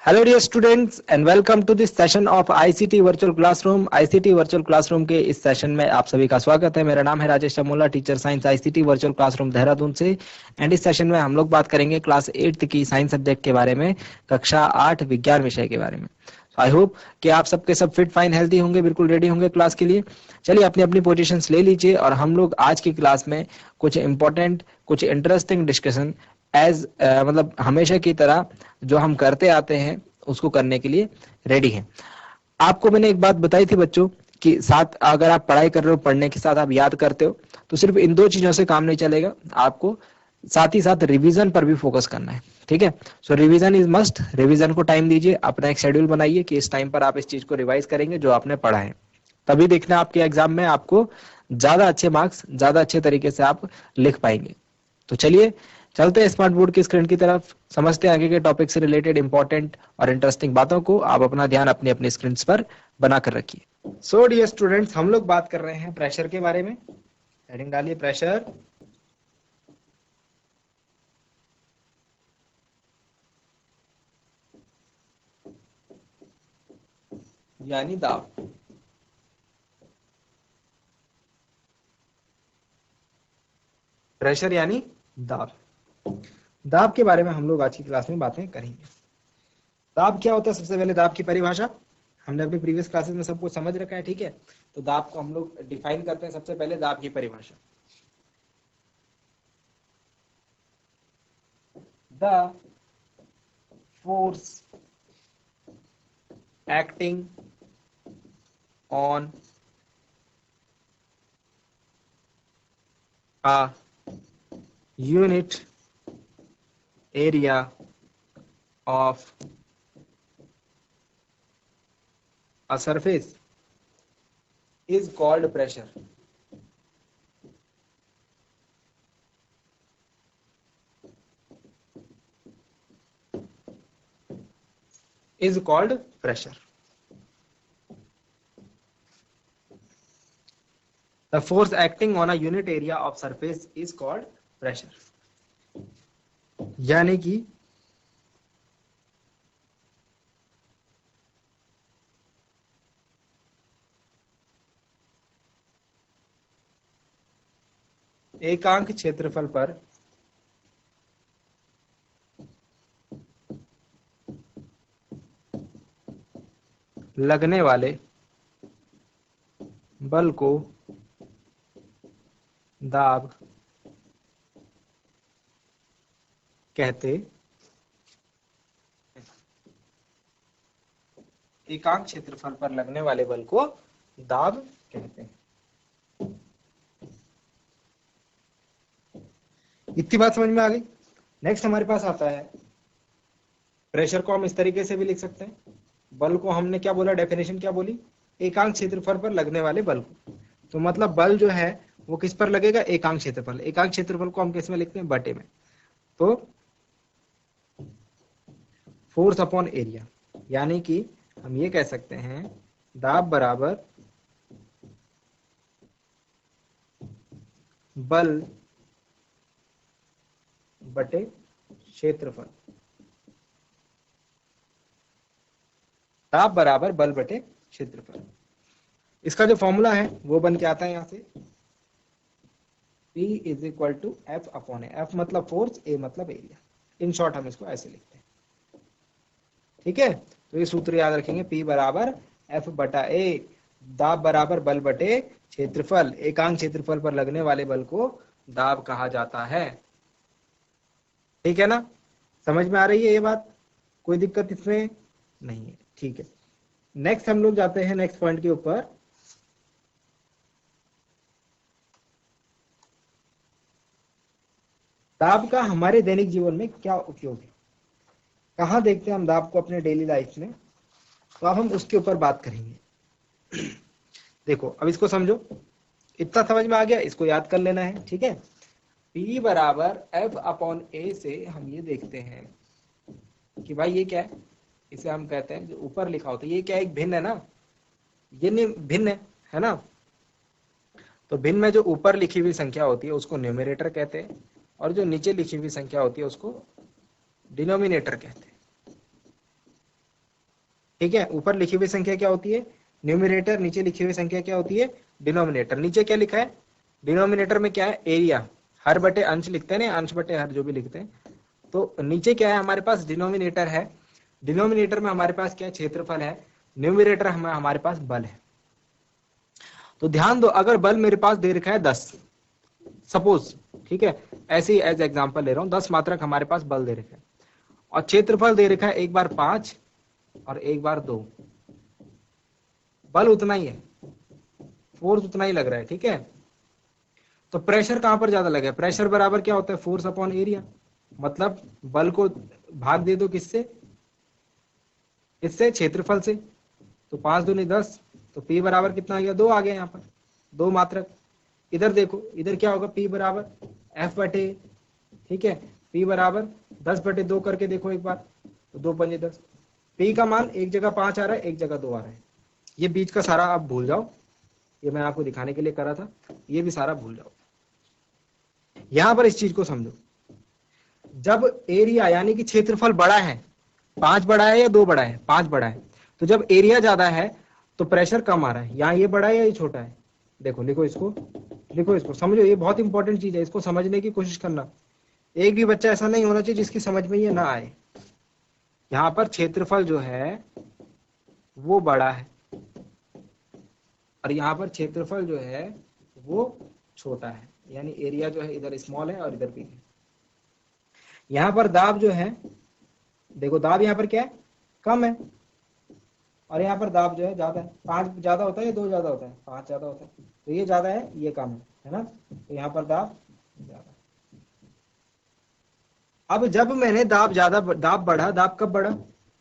Hello dear students and welcome to this session of ICT virtual classroom. ICT virtual classroom के इस session में आप सभी का स्वागत है। मेरा नाम है Rajesh Amola, teacher science ICT virtual classroom Dehradun से। एंड इस सेशन में हम लोग बात करेंगे क्लास 8th की साइंस सब्जेक्ट के बारे में, कक्षा 8 विज्ञान विषय के बारे में। आई होप कि आप सबके सब फिट फाइन हेल्थी होंगे, बिल्कुल रेडी होंगे क्लास के लिए। चलिए अपनी अपनी पोजीशंस ले लीजिए और हम लोग आज की क्लास में कुछ इंपॉर्टेंट, कुछ इंटरेस्टिंग डिस्कशन एज मतलब हमेशा की तरह जो हम करते आते हैं उसको करने के लिए रेडी हैं। आपको मैंने एक बात बताई थी बच्चों कि साथ अगर आप पढ़ाई कर रहे हो, पढ़ने के साथ आप याद करते हो, तो सिर्फ इन दो चीजों से काम नहीं चलेगा, आपको साथ ही साथ रिवीजन पर भी फोकस करना है। ठीक है, सो रिवीजन इज मस्ट। रिवीजन को टाइम दीजिए, अपना एक शेड्यूल बनाइए कि इस टाइम पर आप इस चीज को रिवाइज करेंगे जो आपने पढ़ा है। तभी देखना आपके एग्जाम में आपको ज्यादा अच्छे मार्क्स, ज्यादा अच्छे तरीके से आप लिख पाएंगे। तो चलिए चलते हैं स्मार्ट बोर्ड की स्क्रीन की तरफ, समझते हैं आगे के टॉपिक से रिलेटेड इंपॉर्टेंट और इंटरेस्टिंग बातों को। आप अपना ध्यान अपनी अपनी स्क्रीन पर बनाकर रखिए। सो डियर स्टूडेंट्स, हम लोग बात कर रहे हैं प्रेशर के बारे में। हेडिंग डालिए प्रेशर। यानी दाब। प्रेशर यानी दाब। दाब के बारे में हम लोग आज की क्लास में बातें करेंगे। दाब क्या होता है? सबसे पहले दाब की परिभाषा हमने अपनी प्रीवियस क्लासेस में सब कुछ समझ रखा है। ठीक है, तो दाब को हम लोग डिफाइन करते हैं। सबसे पहले दाब की परिभाषा, the force acting on a unit area of a surface is called pressure. Is called pressure. The force acting on a unit area of surface is called pressure. यानी कि एकांक क्षेत्रफल पर लगने वाले बल को दाब कहते। एकांक क्षेत्रफल पर लगने वाले बल को दाब कहते हैं। इतनी बात समझ में आ गई। नेक्स्ट हमारे पास आता है प्रेशर को हम इस तरीके से भी लिख सकते हैं। बल को हमने क्या बोला, डेफिनेशन क्या बोली? एकांक क्षेत्रफल पर लगने वाले बल को। तो मतलब बल जो है वो किस पर लगेगा? एकांक क्षेत्रफल। एकांक क्षेत्रफल को हम किस में लिखते हैं? बटे में। तो फोर्स अपॉन एरिया, यानी कि हम ये कह सकते हैं दाब बराबर बल बटे क्षेत्रफल। दाब बराबर बल बटे क्षेत्रफल। इसका जो फॉर्मूला है वो बन के आता है यहां से P is equal to F upon A. F मतलब फोर्स, ए मतलब एरिया। इन शॉर्ट हम इसको ऐसे लिखते हैं। ठीक है, तो ये सूत्र याद रखेंगे, P बराबर एफ बटा ए। दाब बराबर बल बटे क्षेत्रफल। एकांक क्षेत्रफल पर लगने वाले बल को दाब कहा जाता है। ठीक है ना, समझ में आ रही है ये बात? कोई दिक्कत इसमें नहीं है। ठीक है, नेक्स्ट हम लोग जाते हैं नेक्स्ट पॉइंट के ऊपर। दाब का हमारे दैनिक जीवन में क्या उपयोग है, कहां देखते हैं हम दाब को अपने डेली लाइफ में, तो अब हम उसके ऊपर बात करेंगे। देखो अब इसको समझो, इतना समझ में आ गया, इसको याद कर लेना है। ठीक है, P बराबर एफ अपॉन ए से हम ये देखते हैं कि भाई ये क्या है, इसे हम कहते हैं जो ऊपर लिखा होता है, ये क्या है? एक भिन्न है ना, ये नहीं भिन्न है ना। तो भिन्न में जो ऊपर लिखी हुई संख्या होती है उसको न्यूमरेटर कहते हैं, और जो नीचे लिखी हुई संख्या होती है उसको डिनोमिनेटर कहते हैं। ठीक है, ऊपर लिखी हुई संख्या क्या होती है, न्यूमिनेटर, नीचे लिखी हुई संख्या क्या होती है, डिनोमिनेटर। नीचे क्या लिखा है, डिनोमिनेटर में क्या है, एरिया, हर बटे अंश लिखते हैं ना, अंश बटे हर जो भी लिखते हैं। तो नीचे क्या है हमारे पास, डिनोमिनेटर है, डिनोमिनेटर में हमारे पास क्या है, क्षेत्रफल है, न्यूमिनेटर हमारे पास बल है। तो ध्यान दो, अगर बल मेरे पास दे रखा है 10 सपोज, ठीक है, ऐसे ही एज एग्जांपल ले रहा हूं, 10 मात्रक हमारे पास बल दे रखा है, और क्षेत्रफल दे रखा है एक बार 5 और एक बार 2, बल उतना ही है, फोर्स उतना ही लग रहा है, ठीक है। तो प्रेशर कहां पर ज्यादा लगे, प्रेशर बराबर क्या होता है, फोर्स अपॉन एरिया, मतलब बल को भाग दे दो किससे, इससे, क्षेत्रफल से। तो 5 दूनी 10, तो P बराबर कितना आ गया, 2 आ गया यहाँ पर, 2 मात्रक। इधर देखो, इधर क्या होगा, P बराबर F बटे, ठीक है, P बराबर 10 बटे 2 करके देखो एक बार, तो 2 पंजे 10। P का मान एक जगह 5 आ रहा है, एक जगह 2 आ रहा है, ये बीच का सारा आप भूल जाओ, ये मैं आपको दिखाने के लिए करा था, ये भी सारा भूल जाओ। यहां पर इस चीज को समझो, जब एरिया यानी कि क्षेत्रफल बड़ा है, 5 बड़ा है या 2 बड़ा है, 5 बड़ा है, तो जब एरिया ज्यादा है तो प्रेशर कम आ रहा है, यहाँ ये बड़ा है या ये छोटा है, देखो लिखो इसको, लिखो इसको, समझो, ये बहुत इंपॉर्टेंट चीज है, इसको समझने की कोशिश करना। एक भी बच्चा ऐसा नहीं होना चाहिए जिसकी समझ में ये ना आए। यहाँ पर क्षेत्रफल जो है वो बड़ा है, और यहाँ पर क्षेत्रफल जो है वो छोटा है, यानी एरिया जो है इधर स्मॉल है और इधर बिग है। यहाँ पर दाब जो है, देखो दाब यहाँ पर क्या है, कम है, और यहाँ पर दाब जो है ज्यादा है, 5 ज्यादा होता है या 2 ज्यादा होता है, 5 ज्यादा होता है, तो ये ज्यादा है ये कम है ना, तो यहाँ पर दाब ज्यादा। अब जब मैंने दाब ज्यादा, दाब बढ़ा, दाब कब बढ़ा,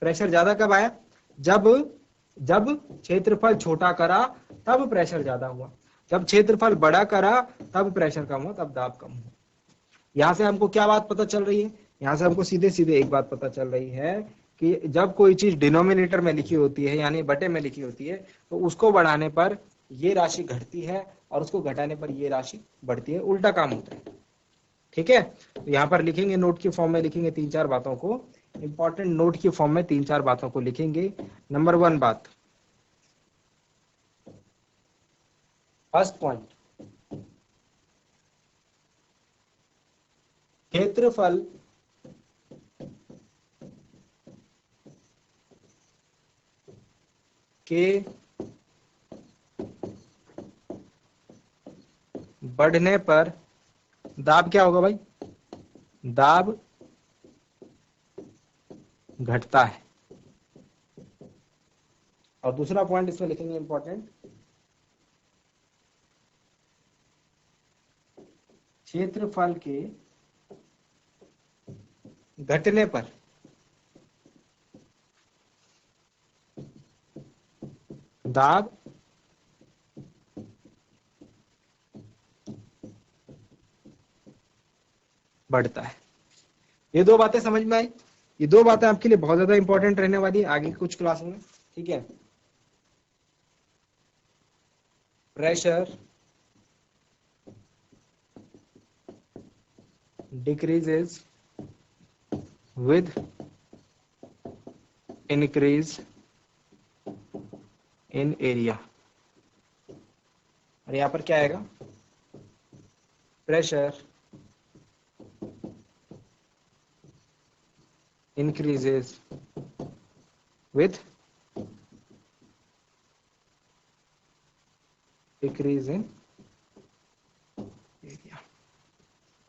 प्रेशर ज्यादा कब आया, जब जब क्षेत्रफल छोटा करा तब प्रेशर ज्यादा हुआ, जब क्षेत्रफल बड़ा करा तब प्रेशर कम हुआ, तब दाब कम हुआ। यहां से हमको क्या बात पता चल रही है, यहां से हमको सीधे सीधे एक बात पता चल रही है कि जब कोई चीज डिनोमिनेटर में लिखी होती है यानी बटे में लिखी होती है, तो उसको बढ़ाने पर ये राशि घटती है और उसको घटाने पर ये राशि बढ़ती है, उल्टा काम होता है, ठीक है। तो यहाँ पर लिखेंगे, नोट की फॉर्म में लिखेंगे 3-4 बातों को, इंपॉर्टेंट नोट की फॉर्म में 3-4 बातों को लिखेंगे। नंबर 1 बात, फर्स्ट पॉइंट, क्षेत्रफल के बढ़ने पर दाब क्या होगा भाई, दाब घटता है। और दूसरा पॉइंट इसमें लिखेंगे इंपॉर्टेंट, क्षेत्रफल के घटने पर दाब बढ़ता है। ये 2 बातें समझ में आई, ये 2 बातें आपके लिए बहुत ज्यादा इंपॉर्टेंट रहने वाली है आगे कुछ क्लासों में, ठीक है। Pressure decreases with increase in area, और यहां पर क्या आएगा, pressure increases with decrease in area।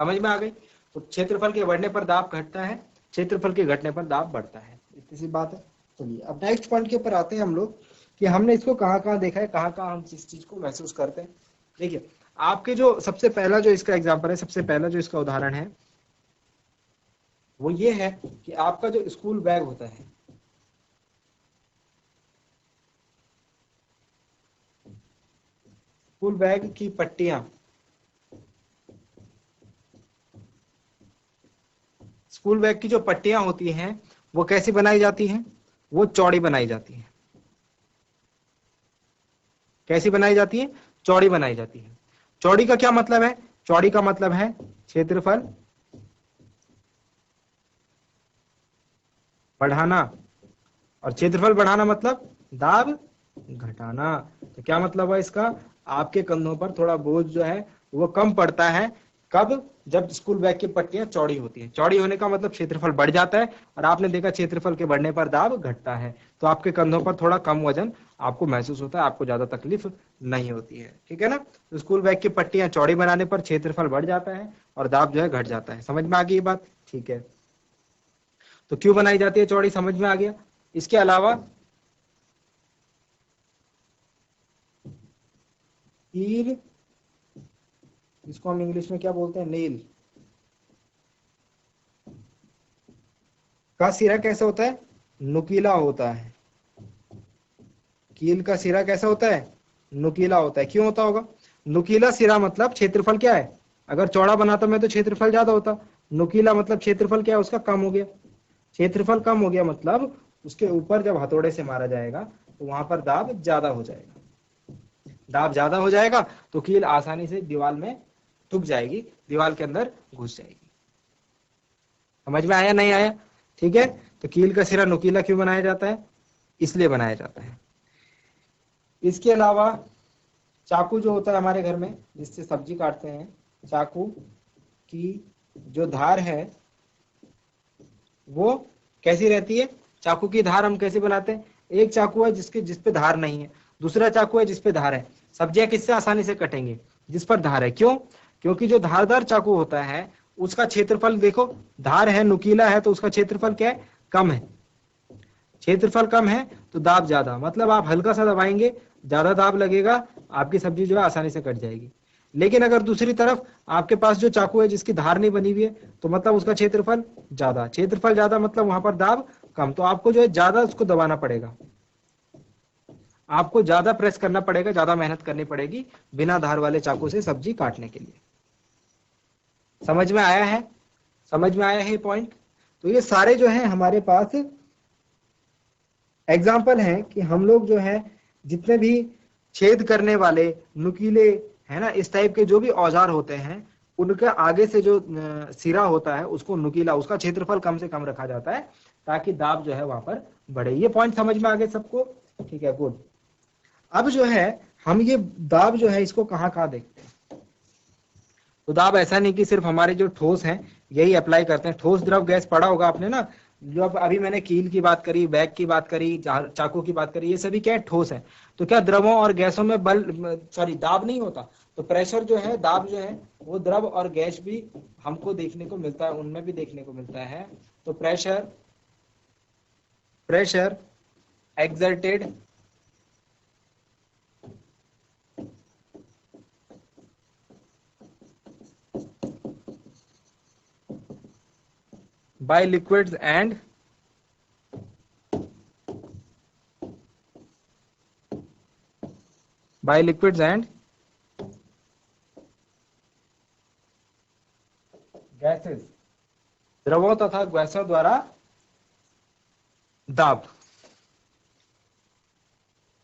समझ में आ गई। तो क्षेत्रफल के बढ़ने पर दाब घटता है, क्षेत्रफल के घटने पर दाब बढ़ता है, इतनी सी बात है। चलिए अब नेक्स्ट पॉइंट के ऊपर आते हैं हम लोग कि हमने इसको कहाँ कहाँ देखा है, कहाँ कहाँ हम इस चीज को महसूस करते हैं। देखिए आपके जो सबसे पहला जो इसका एग्जाम्पल है, सबसे पहला जो इसका उदाहरण है वो ये है कि आपका जो स्कूल बैग होता है, स्कूल बैग की पट्टियां, स्कूल बैग की जो पट्टियां होती हैं वो कैसी बनाई जाती हैं, वो चौड़ी बनाई जाती है। कैसी बनाई जाती है, चौड़ी बनाई जाती है। चौड़ी का क्या मतलब है, चौड़ी का मतलब है क्षेत्रफल बढ़ाना और क्षेत्रफल बढ़ाना मतलब दाब घटाना। तो क्या मतलब है इसका, आपके कंधों पर थोड़ा बोझ जो है वो कम पड़ता है। कब, जब स्कूल बैग की पट्टियां चौड़ी होती हैं। चौड़ी होने का मतलब क्षेत्रफल बढ़ जाता है, और आपने देखा क्षेत्रफल के बढ़ने पर दाब घटता है। तो आपके कंधों पर थोड़ा कम वजन आपको महसूस होता है, आपको ज्यादा तकलीफ नहीं होती है। ठीक है ना। तो स्कूल बैग की पट्टियां चौड़ी बनाने पर क्षेत्रफल बढ़ जाता है और दाब जो है घट जाता है। समझ में आ गई ये बात? ठीक है। तो क्यों बनाई जाती है चौड़ी, समझ में आ गया। इसके अलावा कील, इसको हम इंग्लिश में क्या बोलते हैं, नेल, का सिरा कैसा होता है, नुकीला होता है। कील का सिरा कैसा होता है, नुकीला होता है। क्यों होता होगा, नुकीला सिरा मतलब क्षेत्रफल क्या है, अगर चौड़ा बनाता मैं तो क्षेत्रफल ज्यादा होता। नुकीला मतलब क्षेत्रफल क्या है उसका कम हो गया। क्षेत्रफल कम हो गया मतलब उसके ऊपर जब हथौड़े से मारा जाएगा तो वहां पर दाब ज्यादा हो जाएगा। दाब ज्यादा हो जाएगा तो कील आसानी से दीवार में ठुक जाएगी, दीवार के अंदर घुस जाएगी। समझ में आया नहीं आया? ठीक है। तो कील का सिरा नुकीला क्यों बनाया जाता है, इसलिए बनाया जाता है। इसके अलावा चाकू जो होता है हमारे घर में जिससे सब्जी काटते हैं, चाकू की जो धार है वो कैसी रहती है, चाकू की धार हम कैसे बनाते हैं, एक चाकू है जिसपे धार नहीं है, दूसरा चाकू है जिसपे धार है। सब्जियां किससे आसानी से कटेंगे, जिस पर धार है। क्यों, क्योंकि जो धारदार चाकू होता है उसका क्षेत्रफल देखो, धार है नुकीला है तो उसका क्षेत्रफल क्या है, कम है। क्षेत्रफल कम है तो दाब ज्यादा, मतलब आप हल्का सा दबाएंगे ज्यादा दाब लगेगा, आपकी सब्जी जो है आसानी से कट जाएगी। लेकिन अगर दूसरी तरफ आपके पास जो चाकू है जिसकी धार नहीं बनी हुई है तो मतलब उसका क्षेत्रफल ज्यादा, क्षेत्रफल ज्यादा मतलब वहां पर दाब कम, तो आपको जो है ज्यादा उसको दबाना पड़ेगा, आपको ज्यादा प्रेस करना पड़ेगा, ज्यादा मेहनत करनी पड़ेगी बिना धार वाले चाकू से सब्जी काटने के लिए। समझ में आया है, समझ में आया है पॉइंट। तो ये सारे जो है हमारे पास एग्जाम्पल हैं कि हम लोग जो है जितने भी छेद करने वाले नुकीले है ना इस टाइप के जो भी औजार होते हैं उनका आगे से जो सिरा होता है उसको नुकीला, उसका क्षेत्रफल कम से कम रखा जाता है ताकि दाब जो है वहां पर बढ़े। ये पॉइंट समझ में आ गए सबको? ठीक है, गुड। अब जो है हम ये दाब जो है इसको कहाँ कहाँ देखते हैं। तो दाब ऐसा नहीं कि सिर्फ हमारे जो ठोस हैं यही अप्लाई करते हैं। ठोस द्रव गैस पढ़ा होगा आपने ना, जो अब अभी मैंने कील की बात करी, बैग की बात करी, चाकू की बात करी, ये सभी क्या है, ठोस है। तो क्या द्रवों और गैसों में बल, सॉरी दाब नहीं होता। तो प्रेशर जो है, दाब जो है वो द्रव और गैस भी हमको देखने को मिलता है, उनमें भी देखने को मिलता है। तो pressure, pressure exerted by liquids and by liquids and gases, द्रवों तथा गैसों द्वारा दाब।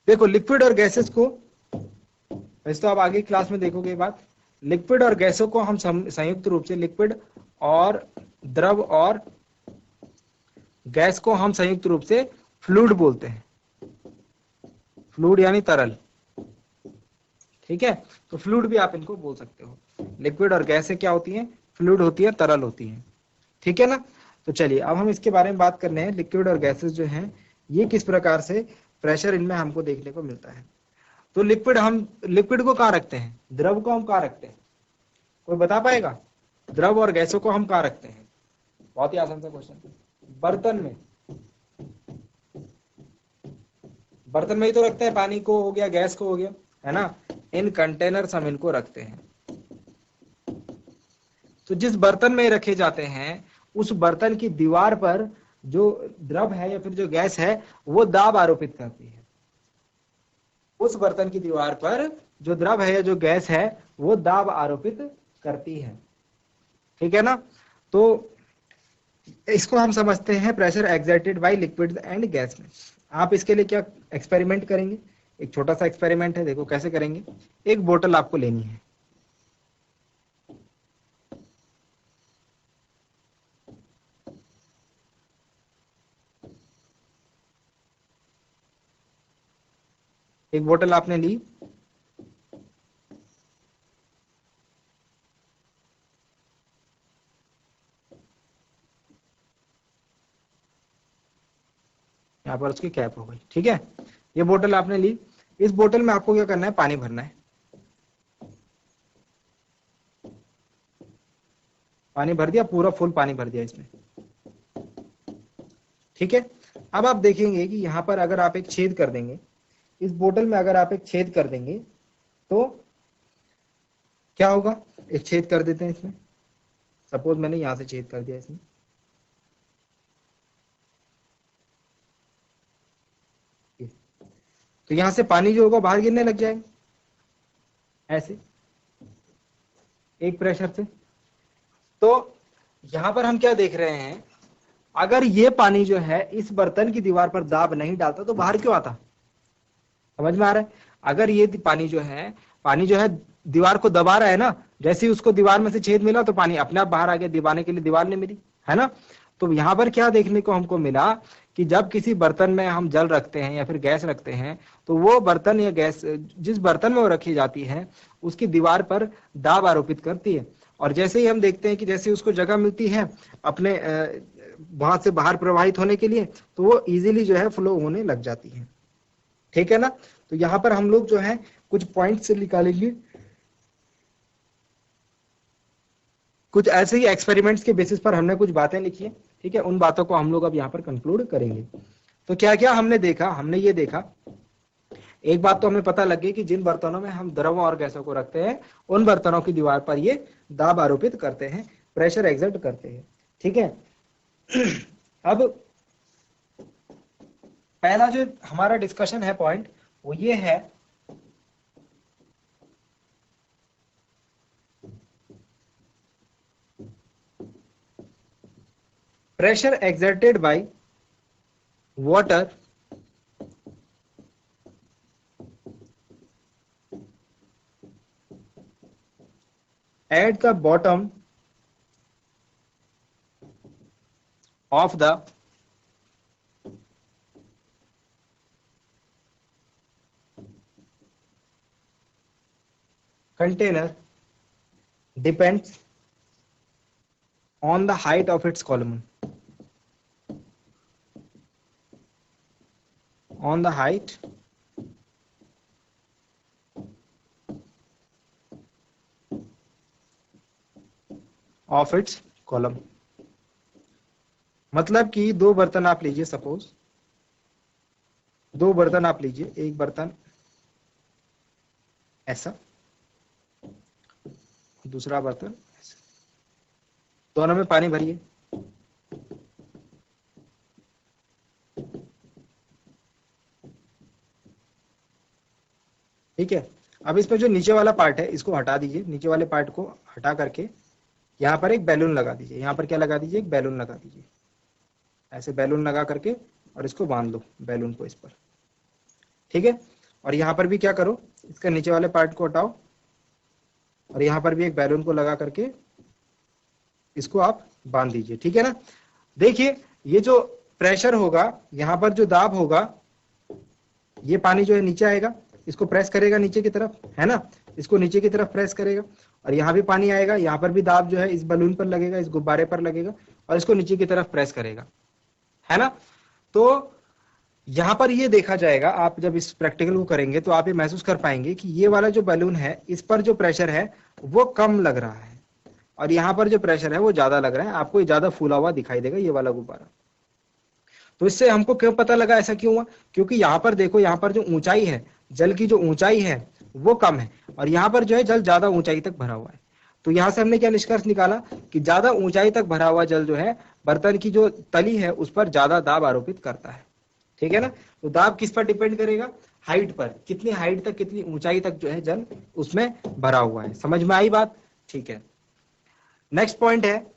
देखो लिक्विड और गैसेस को, वैसे तो आप आगे क्लास में देखोगे ये बात, लिक्विड और गैसों को हम संयुक्त रूप से, लिक्विड और द्रव और गैस को हम संयुक्त रूप से फ्लूइड बोलते हैं। फ्लूइड यानी तरल। ठीक है, तो फ्लूइड भी आप इनको बोल सकते हो। लिक्विड और गैसें क्या होती हैं, फ्लूइड होती है, तरल होती हैं। ठीक है ना। तो चलिए अब हम इसके बारे में बात करने हैं, लिक्विड और गैसेस जो हैं ये किस प्रकार से प्रेशर इनमें हमको देखने को मिलता है। तो लिक्विड, हम लिक्विड को कहाँ रखते हैं, द्रव को हम कहाँ रखते हैं, कोई बता पाएगा? द्रव और गैसों को हम कहाँ रखते हैं? बहुत ही आसान सा क्वेश्चन। बर्तन में, बर्तन में ही तो रखते हैं, पानी को हो गया, गैस को हो गया, है ना। इन कंटेनर्स हम इनको रखते हैं। तो जिस बर्तन में रखे जाते हैं उस बर्तन की दीवार पर जो द्रव है या फिर जो गैस है वो दाब आरोपित करती है। उस बर्तन की दीवार पर जो द्रव है या जो गैस है वो दाब आरोपित करती है। ठीक है ना। तो इसको हम समझते हैं pressure exerted by liquid and gas में। आप इसके लिए क्या एक्सपेरिमेंट करेंगे, एक छोटा सा एक्सपेरिमेंट है, देखो कैसे करेंगे। एक बोतल आपको लेनी है, एक बोतल आपने ली, यहाँ पर उसकी कैप हो गई, ठीक है। ये बोतल आपने ली, इस बोतल में आपको क्या करना है, पानी भरना है। पानी भर दिया, पूरा फुल पानी भर दिया इसमें, ठीक है। अब आप देखेंगे कि यहाँ पर अगर आप एक छेद कर देंगे, इस बोतल में अगर आप एक छेद कर देंगे तो क्या होगा, एक छेद कर देते हैं इसमें, सपोज मैंने यहां से छेद कर दिया इसमें, तो यहां से पानी जो होगा बाहर गिरने लग जाएगा ऐसे एक प्रेशर से। तो यहां पर हम क्या देख रहे हैं, अगर ये पानी जो है इस बर्तन की दीवार पर दाब नहीं डालता तो बाहर क्यों आता, समझ में आ रहा है। अगर ये पानी जो है दीवार को दबा रहा है ना, जैसे ही उसको दीवार में से छेद मिला तो पानी अपने आप बाहर आ गया, दबाने के लिए दीवार ने मिली, है ना। तो यहां पर क्या देखने को हमको मिला कि जब किसी बर्तन में हम जल रखते हैं या फिर गैस रखते हैं, तो वो बर्तन या गैस जिस बर्तन में वो रखी जाती है उसकी दीवार पर दाब आरोपित करती है। और जैसे ही हम देखते हैं कि जैसे उसको जगह मिलती है अपने वहां से बाहर प्रवाहित होने के लिए, तो वो इजीली जो है फ्लो होने लग जाती है, ठीक है ना। तो यहां पर हम लोग जो है कुछ पॉइंट से निकालेंगे, कुछ ऐसे ही एक्सपेरिमेंट्स के बेसिस पर हमने कुछ बातें लिखी है, ठीक है। उन बातों को हम लोग अब यहाँ पर कंक्लूड करेंगे। तो क्या क्या हमने देखा, हमने ये देखा, एक बात तो हमें पता लग गई कि जिन बर्तनों में हम द्रव और गैसों को रखते हैं उन बर्तनों की दीवार पर ये दाब आरोपित करते हैं, प्रेशर एग्जर्ट करते हैं, ठीक है। अब पहला जो हमारा डिस्कशन है पॉइंट, वो ये है pressure exerted by water at the bottom of the container depends on the height of its column, on the height of its column। मतलब कि दो बर्तन आप लीजिए, सपोज दो बर्तन आप लीजिए, एक बर्तन ऐसा, दूसरा बर्तन ऐसा, दोनों में पानी भरिए, ठीक है। अब इसमें जो नीचे वाला पार्ट है इसको हटा दीजिए, नीचे वाले पार्ट को हटा करके यहाँ पर एक बैलून लगा दीजिए, यहाँ पर क्या लगा दीजिए, एक बैलून लगा दीजिए, ऐसे बैलून लगा करके और इसको बांध लो बैलून को इस पर, ठीक है। और यहाँ पर भी क्या करो, इसका नीचे वाले पार्ट को हटाओ और यहाँ पर भी एक बैलून को लगा करके इसको आप बांध दीजिए, ठीक है ना। देखिए ये जो प्रेशर होगा, यहाँ पर जो दाब होगा, ये पानी जो है नीचे आएगा, इसको प्रेस करेगा नीचे की तरफ, है ना, इसको नीचे की तरफ प्रेस करेगा, और यहाँ भी पानी आएगा, यहाँ पर भी दाब जो है इस बलून पर लगेगा, इस गुब्बारे पर लगेगा और इसको नीचे की तरफ प्रेस करेगा, है ना। तो यहां पर ये देखा जाएगा, आप जब इस प्रैक्टिकल को करेंगे तो आप ये महसूस कर पाएंगे कि ये वाला जो बैलून है इस पर जो प्रेशर है वो कम लग रहा है और यहाँ पर जो प्रेशर है वो ज्यादा लग रहा है, आपको ये ज्यादा फूला हुआ दिखाई देगा ये वाला गुब्बारा। तो इससे हमको क्यों पता लगा ऐसा क्यों हुआ, क्योंकि यहाँ पर देखो, यहाँ पर जो ऊंचाई है, जल की जो ऊंचाई है वो कम है और यहाँ पर जो है जल ज्यादा ऊंचाई तक भरा हुआ है। तो यहाँ से हमने क्या निष्कर्ष निकाला कि ज्यादा ऊंचाई तक भरा हुआ जल जो है बर्तन की जो तली है उस पर ज्यादा दाब आरोपित करता है, ठीक है ना। तो दाब किस पर डिपेंड करेगा, हाइट पर, कितनी हाइट तक, कितनी ऊंचाई तक जो है जल उसमें भरा हुआ है। समझ में आई बात, ठीक है। नेक्स्ट पॉइंट है,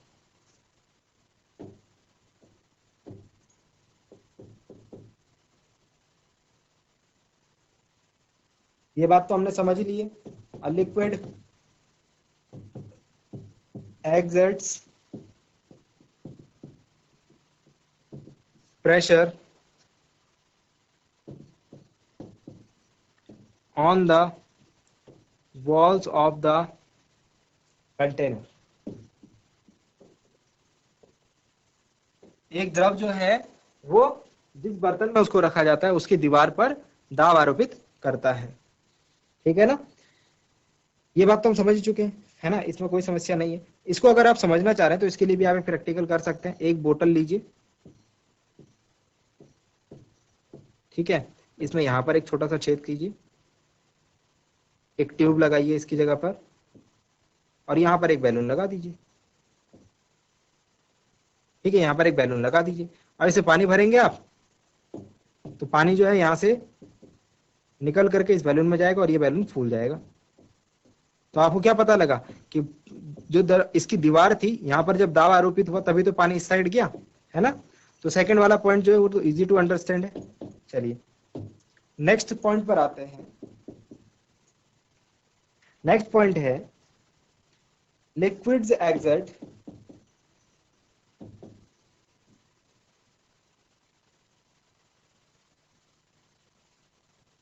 ये बात तो हमने समझ ही ली है, a liquid exerts pressure on the walls of the container. एक द्रव जो है वो जिस बर्तन में उसको रखा जाता है उसकी दीवार पर दाब आरोपित करता है। ठीक है ना, ये बात तो हम समझ चुके हैं, है ना, इसमें कोई समस्या नहीं है। इसको अगर आप समझना चाह रहे हैं तो इसके लिए भी आप एक प्रैक्टिकल कर सकते हैं। एक बोतल लीजिए, ठीक है, इसमें यहां पर एक छोटा सा छेद कीजिए, एक ट्यूब लगाइए इसकी जगह पर, और यहां पर एक बैलून लगा दीजिए। ठीक है, यहां पर एक बैलून लगा दीजिए और इसे पानी भरेंगे आप, तो पानी जो है यहां से निकल करके इस बैलून में जाएगा और ये बैलून फूल जाएगा। तो आपको क्या पता लगा कि जो इसकी दीवार थी यहां पर जब दाब आरोपित हुआ तभी तो पानी इस साइड गया, है ना। तो सेकंड वाला पॉइंट जो है वो तो इजी टू अंडरस्टैंड है। चलिए नेक्स्ट पॉइंट पर आते हैं। नेक्स्ट पॉइंट है liquids exert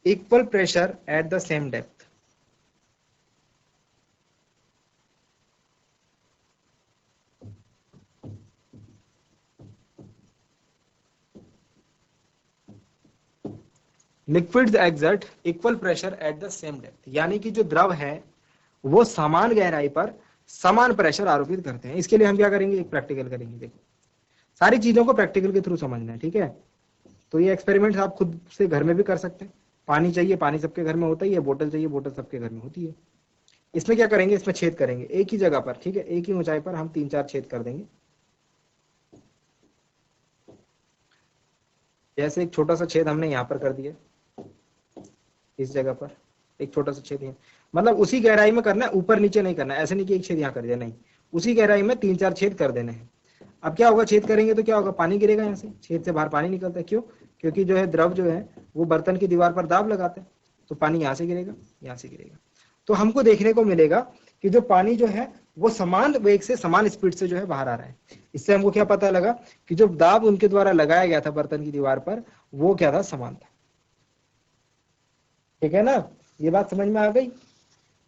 equal pressure at the same depth। Liquids exert equal pressure at the same depth, यानी कि जो द्रव है वो समान गहराई पर समान प्रेशर आरोपित करते हैं। इसके लिए हम क्या करेंगे, एक प्रैक्टिकल करेंगे। देखो सारी चीजों को प्रैक्टिकल के थ्रू समझना है, ठीक है। तो ये एक्सपेरिमेंट आप खुद से घर में भी कर सकते हैं। पानी चाहिए, पानी सबके घर में होता ही है। बोतल चाहिए, बोतल सबके घर में होती है। इसमें क्या करेंगे, इसमें छेद करेंगे एक ही जगह पर, ठीक है, एक ही ऊंचाई पर हम 3-4 छेद कर देंगे। जैसे एक छोटा सा छेद हमने यहाँ पर कर दिया, इस जगह पर एक छोटा सा छेद है, मतलब उसी गहराई में करना है, ऊपर नीचे नहीं करना है। ऐसे नहीं कि एक छेद यहाँ कर दिया, नहीं, उसी गहराई में 3-4 छेद कर देने हैं। अब क्या होगा, छेद करेंगे तो क्या होगा, पानी गिरेगा यहाँ से, छेद से बाहर पानी निकलता है। क्यों, क्योंकि जो है द्रव जो है वो बर्तन की दीवार पर दाब लगाता है, तो पानी यहाँ से गिरेगा, यहाँ से गिरेगा। तो हमको देखने को मिलेगा कि जो पानी जो है वो समान वेग से समान स्पीड से जो है बाहर आ रहा है। इससे हमको क्या पता लगा कि जो दाब उनके द्वारा लगाया गया था बर्तन की दीवार पर वो क्या था, समान था। ठीक है ना, ये बात समझ में आ गई।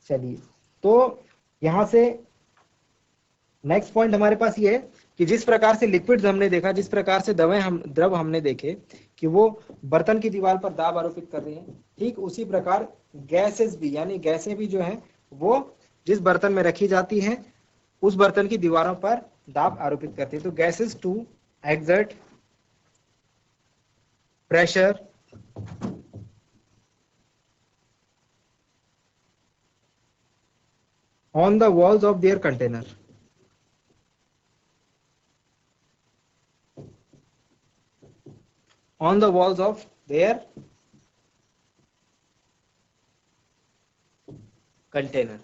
चलिए तो यहां से नेक्स्ट पॉइंट हमारे पास ये है कि जिस प्रकार से लिक्विड्स हमने देखा, जिस प्रकार से द्रव हमने देखे कि वो बर्तन की दीवार पर दाब आरोपित कर रही हैं, ठीक उसी प्रकार गैसेस भी, यानी गैसें भी जो है वो जिस बर्तन में रखी जाती हैं उस बर्तन की दीवारों पर दाब आरोपित करती है। तो gases to exert pressure on the walls of their container। on the walls of their container।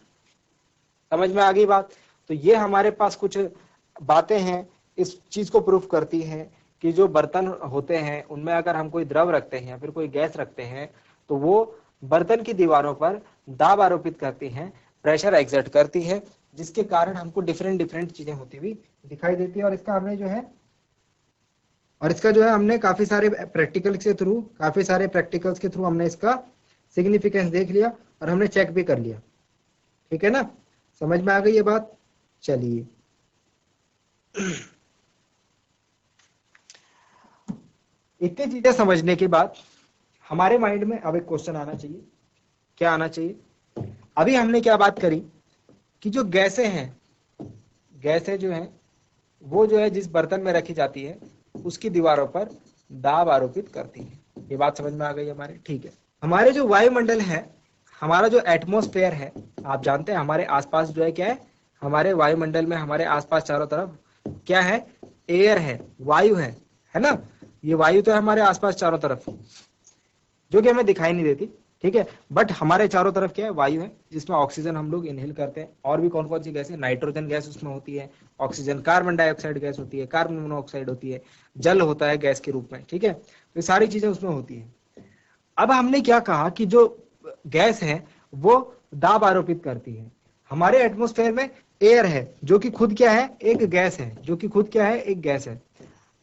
समझ में आ गई बात। तो ये हमारे पास कुछ बातें हैं इस चीज को प्रूफ करती हैं कि जो बर्तन होते हैं उनमें अगर हम कोई द्रव रखते हैं या फिर कोई गैस रखते हैं तो वो बर्तन की दीवारों पर दाब आरोपित करती हैं, प्रेशर एक्सर्ट करती है, जिसके कारण हमको डिफरेंट चीजें होती हुई दिखाई देती है। और इसका जो है हमने काफी सारे प्रैक्टिकल्स के थ्रू हमने इसका सिग्निफिकेंस देख लिया और हमने चेक भी कर लिया। ठीक है ना, समझ में आ गई ये बात। चलिए इतनी चीजें समझने के बाद हमारे माइंड में अब एक क्वेश्चन आना चाहिए। क्या आना चाहिए, अभी हमने क्या बात करी कि जो गैसें जो हैं वो जो है जिस बर्तन में रखी जाती है उसकी दीवारों पर दाब आरोपित करती है। ये बात समझ में आ गई हमारे। ठीक है, हमारे जो वायुमंडल है, हमारा जो एटमॉस्फेयर है, आप जानते हैं हमारे आसपास जो है क्या है, हमारे वायुमंडल में हमारे आसपास चारों तरफ क्या है, एयर है, वायु है ना। ये वायु तो है हमारे आसपास चारों तरफ, जो कि हमें दिखाई नहीं देती, ठीक है, बट हमारे चारों तरफ क्या है, वायु है, जिसमें ऑक्सीजन हम लोग इनहेल करते हैं। और भी कौन कौन सी गैस है, नाइट्रोजन गैस उसमें होती है, ऑक्सीजन, कार्बन डाइऑक्साइड गैस होती है, कार्बन मोनोऑक्साइड होती है, जल होता है गैस के रूप में। ठीक है, तो ये सारी चीजें उसमें होती है। अब हमने क्या कहा कि जो गैस है वो दाब आरोपित करती है। हमारे एटमॉस्फेयर में एयर है जो कि खुद क्या है, एक गैस है, जो कि खुद क्या है, एक गैस है।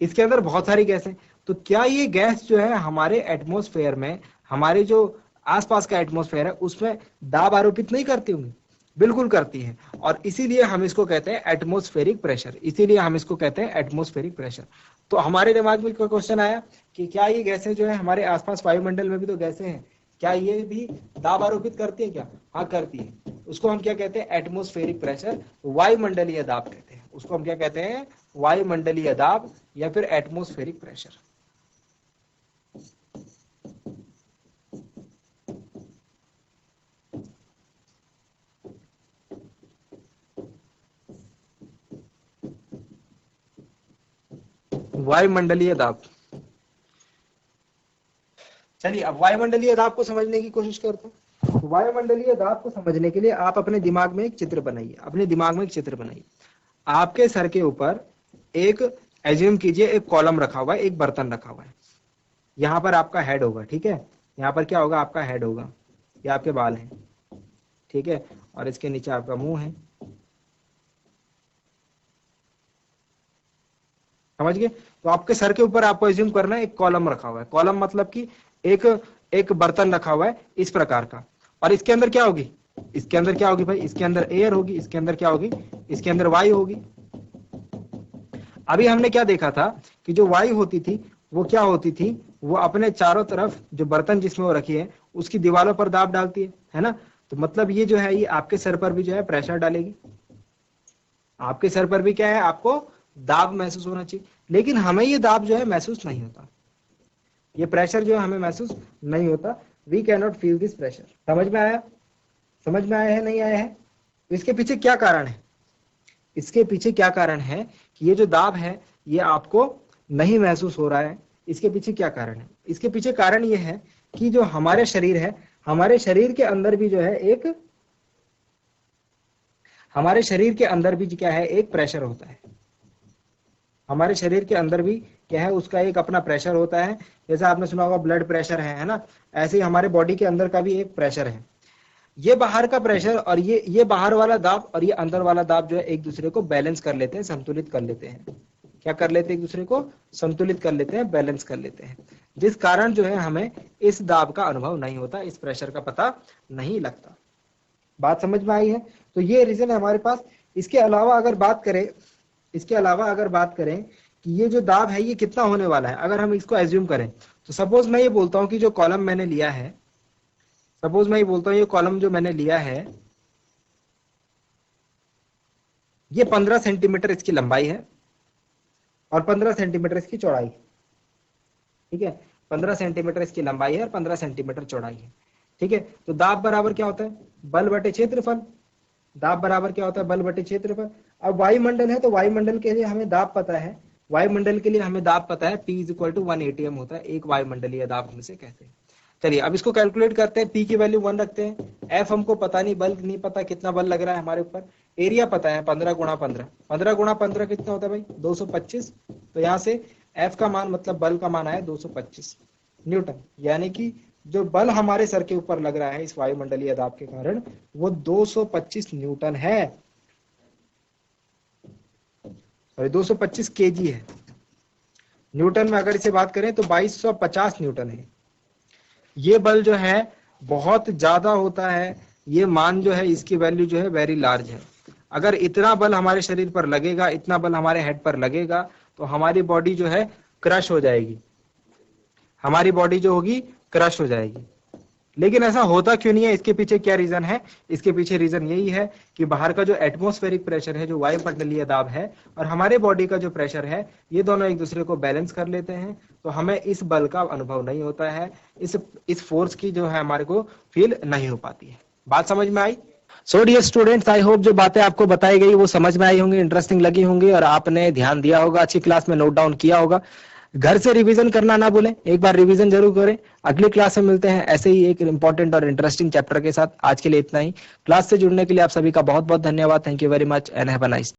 इसके अंदर बहुत सारी गैस है। तो क्या ये गैस जो है हमारे एटमॉस्फेयर में, हमारे जो आसपास का एटमॉस्फेयर है उसमें दाब आरोपित नहीं करती होंगी, बिल्कुल करती है, और इसीलिए हम इसको कहते हैं एटमॉस्फेरिक प्रेशर, इसीलिए हम इसको कहते हैं एटमॉस्फेरिक प्रेशर। तो हमारे दिमाग में कोई क्वेश्चन आया कि क्या ये गैसें जो है हमारे आसपास वायुमंडल में भी तो गैसें हैं, क्या ये भी दाब आरोपित करती है क्या? हाँ करती है। उसको हम क्या कहते हैं? एटमॉस्फेरिक प्रेशर, वायुमंडलीय दाब कहते हैं। उसको हम क्या कहते हैं? वायुमंडलीय दाब या फिर एटमॉस्फेरिक प्रेशर। वायुमंडलीय दाब। चलिए अब वायुमंडलीय दाब को समझने की कोशिश करते हैं। वायुमंडलीय दाब को समझने के लिए आप अपने दिमाग में एक चित्र बनाइए, अपने दिमाग में एक चित्र बनाइए। आपके सर के ऊपर एक, एज्यूम कीजिए एक कॉलम रखा हुआ है, एक बर्तन रखा हुआ है। यहाँ पर आपका हेड होगा, ठीक है, यहाँ पर क्या होगा? आपका हेड होगा, ये आपके बाल हैं, ठीक है, और इसके नीचे आपका मुंह है, समझ गए? तो आपके सर के ऊपर आपको एज्यूम करना है एक कॉलम रखा हुआ है। कॉलम मतलब कि एक बर्तन रखा हुआ है इस प्रकार का, और इसके अंदर क्या होगी? इसके अंदर क्या होगी भाई? इसके अंदर एयर होगी। इसके अंदर क्या होगी? इसके अंदर वायु होगी। अभी हमने क्या देखा था कि जो वायु होती थी वो क्या होती थी? वो अपने चारों तरफ जो बर्तन जिसमें वो रखी है उसकी दीवारों पर दाब डालती है ना? तो मतलब ये जो है ये आपके सर पर भी जो है प्रेशर डालेगी। आपके सर पर भी क्या है? आपको दाब महसूस होना चाहिए, लेकिन हमें ये दाब जो है महसूस नहीं होता, ये प्रेशर जो है हमें महसूस नहीं होता। We can not feel this pressure. समझ में आया? समझ में आया है? नहीं आया है? तो इसके पीछे क्या कारण है? इसके पीछे क्या कारण है कि ये जो दाब है ये आपको नहीं महसूस हो रहा है? इसके पीछे क्या कारण है? इसके पीछे कारण ये है कि जो हमारे शरीर है, हमारे शरीर के अंदर भी जो है एक, हमारे शरीर के अंदर भी क्या है? एक प्रेशर होता है। हमारे शरीर के अंदर भी क्या है? उसका एक अपना प्रेशर होता है। जैसे आपने सुना होगा ब्लड प्रेशर है ना? ऐसे ही हमारे बॉडी के अंदर का भी एक प्रेशर है। ये बाहर का प्रेशर और ये बाहर वाला दाब और ये अंदर वाला दाब जो है एक दूसरे को बैलेंस कर लेते हैं, संतुलित कर लेते हैं। क्या कर लेते हैं? एक दूसरे को संतुलित कर लेते हैं, बैलेंस कर लेते हैं, जिस कारण जो है हमें इस दाब का अनुभव नहीं होता, इस प्रेशर का पता नहीं लगता। बात समझ में आई है? तो ये रीजन है हमारे पास। इसके अलावा अगर बात करें कि ये जो दाब है ये कितना होने वाला है, अगर हम इसको एज्यूम करें, तो सपोज मैं ये बोलता हूं कि जो कॉलम मैंने लिया है, सपोज मैं ये बोलता हूं ये कॉलम जो मैंने लिया है ये 15 सेंटीमीटर इसकी लंबाई है और 15 सेंटीमीटर इसकी चौड़ाई, ठीक है, 15 सेंटीमीटर इसकी लंबाई है और 15 सेंटीमीटर चौड़ाई है, ठीक है। तो दाब बराबर क्या होता है? बल बटे क्षेत्रफल। दाब बराबर क्या होता है? बल बटे क्षेत्रफल। अब वायुमंडल है तो वायुमंडल के लिए हमें दाब पता है, वायुमंडल के लिए हमें दाब पता है, P = 1 ATM होता है, एक वायुमंडलीय दाब हम इसे कहते हैं। चलिए अब इसको कैलकुलेट करते हैं। P की वैल्यू 1 रखते हैं, F हमको पता नहीं, बल नहीं पता कितना बल लग रहा है हमारे ऊपर, एरिया पता है 15 गुणा 15, 15 गुणा 15 कितना होता है भाई? 225। तो यहाँ से F का मान मतलब बल का मान आया 225 न्यूटन, यानी कि जो बल हमारे सर के ऊपर लग रहा है इस वायुमंडलीय दाब के कारण वो 225 न्यूटन है, सॉरी 225 केजी है। न्यूटन में अगर इसे बात करें तो 2250 न्यूटन है। ये बल जो है बहुत ज्यादा होता है, ये मान जो है इसकी वैल्यू जो है वेरी लार्ज है। अगर इतना बल हमारे शरीर पर लगेगा, इतना बल हमारे हेड पर लगेगा तो हमारी बॉडी जो है क्रश हो जाएगी, हमारी बॉडी जो होगी क्रश हो जाएगी। लेकिन ऐसा होता क्यों नहीं है? इसके पीछे क्या रीजन है? इसके पीछे रीजन यही है कि बाहर का जो एटमॉस्फेरिक प्रेशर है, जो वायुमंडलीय दाब है, और हमारे बॉडी का जो प्रेशर है, ये दोनों एक दूसरे को बैलेंस कर लेते हैं, तो हमें इस बल का अनुभव नहीं होता है, इस फोर्स की जो है हमारे को फील नहीं हो पाती है। बात समझ में आई? So dear students, I hope जो बातें आपको बताई गई वो समझ में आई होंगी, इंटरेस्टिंग लगी होंगी और आपने ध्यान दिया होगा, अच्छी क्लास में नोट डाउन किया होगा। घर से रिवीजन करना ना भूलें, एक बार रिवीजन जरूर करें। अगली क्लास में मिलते हैं ऐसे ही एक इंपॉर्टेंट और इंटरेस्टिंग चैप्टर के साथ। आज के लिए इतना ही। क्लास से जुड़ने के लिए आप सभी का बहुत बहुत धन्यवाद। Thank you very much and have a nice